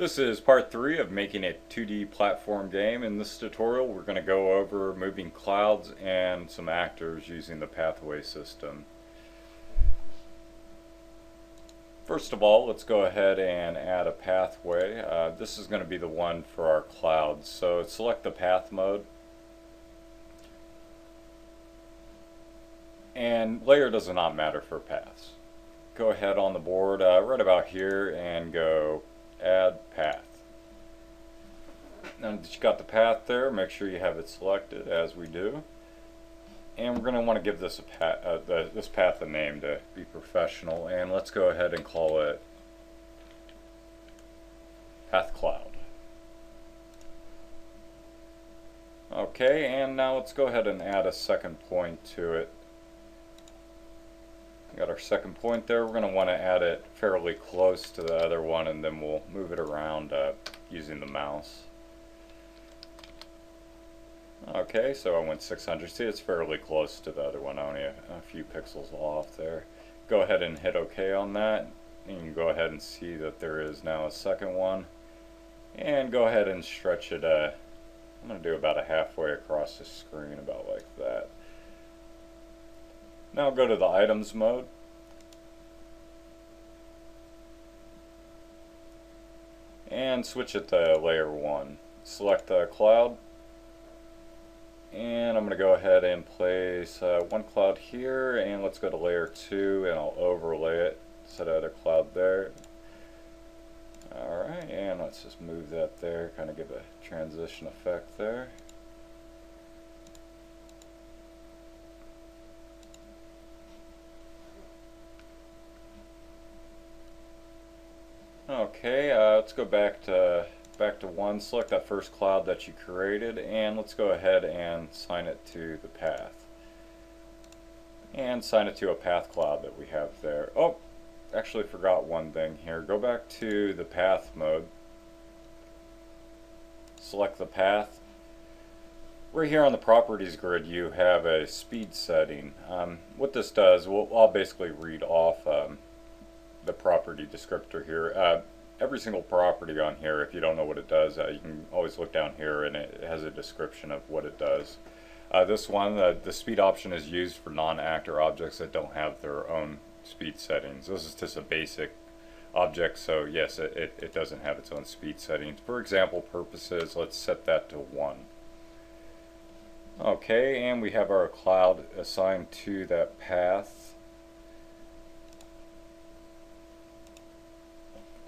This is part 3 of making a 2D platform game. In this tutorial we're going to go over moving clouds and some actors using the pathway system. First of all, let's go ahead and add a pathway. This is going to be the one for our clouds. So select the path mode. And layer does not matter for paths. Go ahead on the board right about here and go add path. Now that you got the path there, make sure you have it selected as we do. And we're going to want to give this this path a name to be professional, and let's go ahead and call it Path Cloud. Okay, and now let's go ahead and add a second point to it. We got our second point there. We're going to want to add it fairly close to the other one, and then we'll move it around using the mouse. Okay, so I went 600. See, it's fairly close to the other one, only a few pixels off there. Go ahead and hit OK on that. And you can go ahead and see that there is now a second one. And go ahead and stretch it. I'm going to do about a halfway across the screen, about like that. Now go to the items mode. And switch it to layer 1. Select the cloud. And I'm going to go ahead and place one cloud here, and let's go to layer 2 and I'll overlay it. Set another cloud there. Alright, and let's just move that there, kind of give a transition effect there. Okay, let's go back to 1. Select that first cloud that you created, and let's go ahead and assign it to the path. And assign it to a path cloud that we have there. Oh, actually forgot one thing here. Go back to the path mode. Select the path. Right here on the properties grid you have a speed setting. What this does, I'll basically read off the property descriptor here. Every single property on here, if you don't know what it does, you can always look down here and it has a description of what it does. This one, the speed option is used for non-actor objects that don't have their own speed settings. This is just a basic object, so yes, it doesn't have its own speed settings. For example purposes, let's set that to 1. Okay, and we have our cloud assigned to that path.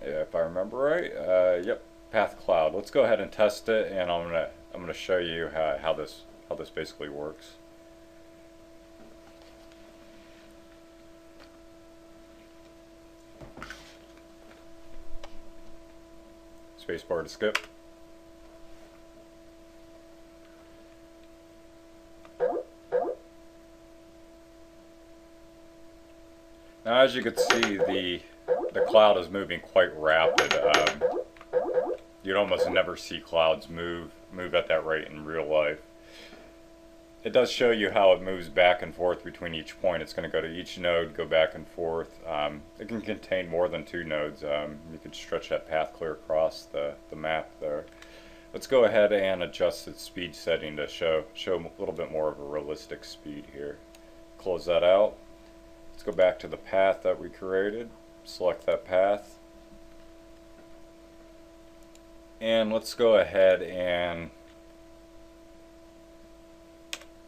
If I remember right, yep, path cloud. Let's go ahead and test it, and I'm gonna show you how this basically works. Spacebar to skip. Now, as you can see, the cloud is moving quite rapid. You'd almost never see clouds move at that rate in real life. It does show you how it moves back and forth between each point. It's going to go to each node, go back and forth. It can contain more than 2 nodes. You can stretch that path clear across the map there. Let's go ahead and adjust its speed setting to show a little bit more of a realistic speed here. Close that out. Let's go back to the path that we created. Select that path, and let's go ahead and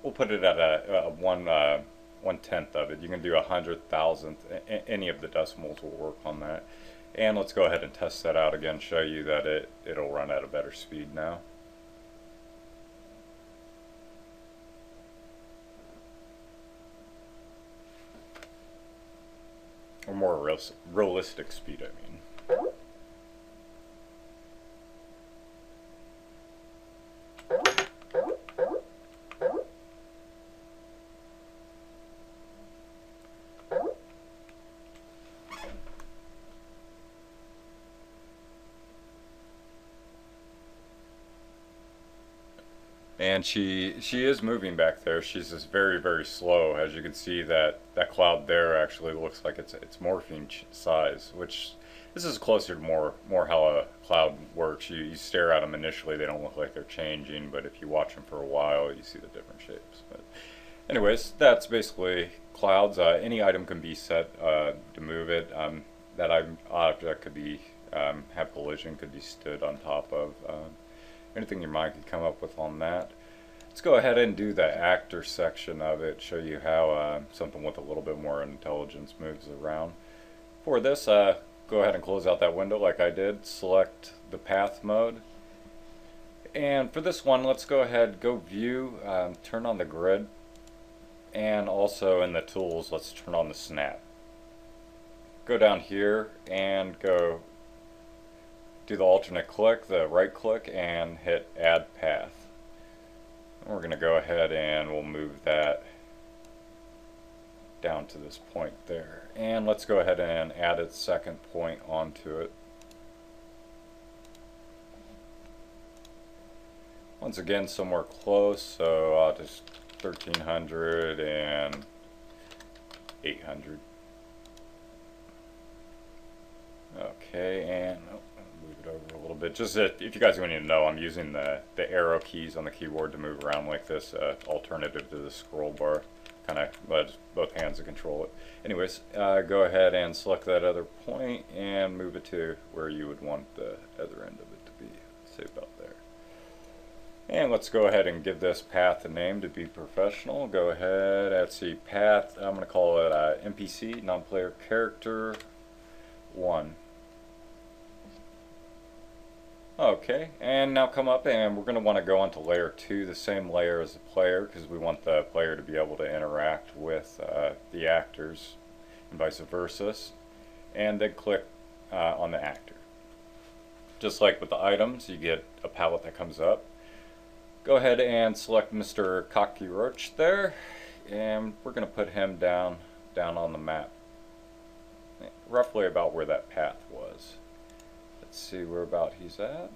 we'll put it at a 1/10th of it. You can do 100,000th. Any of the decimals will work on that. And let's go ahead and test that out again. Show you that it'll run at a better speed now. Or more realistic speed, I mean. And she is moving back there. She's just very, very slow. As you can see, that cloud there actually looks like it's morphine size, which This is closer to more how a cloud works. You stare at them initially, they don't look like they're changing, but if you watch them for a while, you see the different shapes. But anyways, that's basically clouds. Any item can be set to move it. That object could be have collision, could be stood on top of. Anything your mind could come up with on that. Let's go ahead and do the actor section of it, show you how something with a little bit more intelligence moves around. For this, go ahead and close out that window like I did, select the path mode. And for this one, let's go ahead, go view, turn on the grid, and also in the tools, let's turn on the snap. Go down here and go do the alternate click, the right click, and hit add path. And we're going to go ahead and we'll move that down to this point there. And let's go ahead and add its second point onto it. Once again, somewhere close, so I'll just 1300 and 800. Okay, and move it over a little bit. Just if you guys want to know, I'm using the arrow keys on the keyboard to move around like this, alternative to the scroll bar. Kind of lets both hands to control it. Anyways, go ahead and select that other point and move it to where you would want the other end of it to be. Say about there. And let's go ahead and give this path a name to be professional. Go ahead, let's see, path, I'm going to call it NPC, non-player character 1. Okay, and now come up and we're going to want to go onto layer 2, the same layer as the player, because we want the player to be able to interact with the actors and vice versa. And then click on the actor. Just like with the items, you get a palette that comes up. Go ahead and select Mr. Cockroach there, and we're going to put him down on the map, roughly about where that path was. Let's see where about he's at.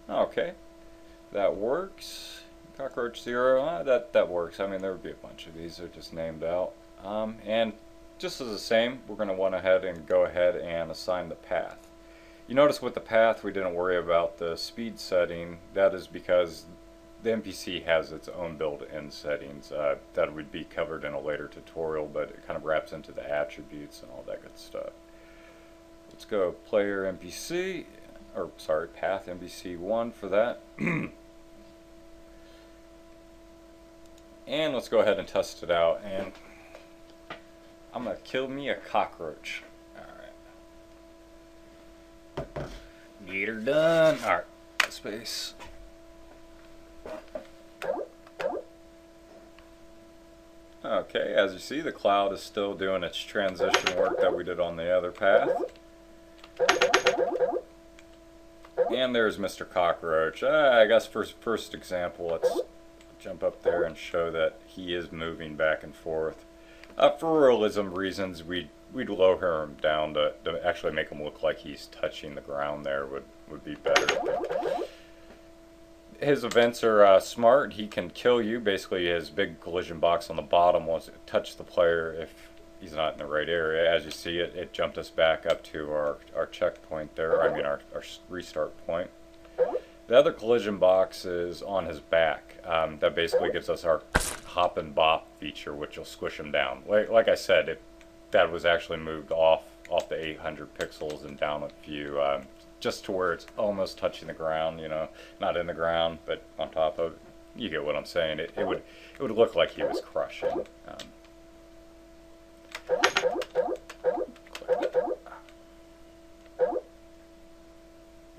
Okay, that works. Cockroach 0, that works. I mean, there would be a bunch of these, they're just named out. And just as the same, we're going to want to go ahead and assign the path. You notice with the path we didn't worry about the speed setting. That is because the NPC has its own built-in settings. That would be covered in a later tutorial, but it kind of wraps into the attributes and all that good stuff. Let's go player NPC, or sorry, path NPC 1 for that. And let's go ahead and test it out. And I'm going to kill me a cockroach. Get her done. Alright, space. Okay, as you see, the cloud is still doing its transition work that we did on the other path. And there's Mr. Cockroach. I guess for first example, let's jump up there and show that he is moving back and forth. For realism reasons, we'd lower him down to actually make him look like he's touching the ground there would be better. But his events are smart. He can kill you. Basically, his big collision box on the bottom will touch the player if he's not in the right area. As you see, it jumped us back up to our checkpoint there. I mean, our restart point. The other collision box is on his back. That basically gives us our hop and bop feature, which will squish him down. Like I said, that was actually moved off the 800 pixels and down a few, just to where it's almost touching the ground. You know, not in the ground, but on top of it. You get what I'm saying. It would look like he was crushing.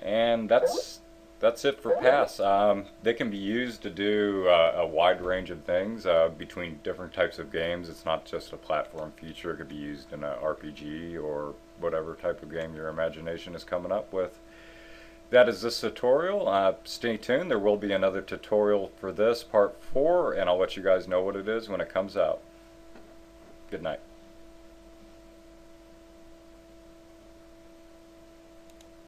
And that's it for paths. They can be used to do a wide range of things between different types of games. It's not just a platform feature. It could be used in an RPG or whatever type of game your imagination is coming up with. That is this tutorial. Stay tuned. There will be another tutorial for this, part 4, and I'll let you guys know what it is when it comes out. Good night.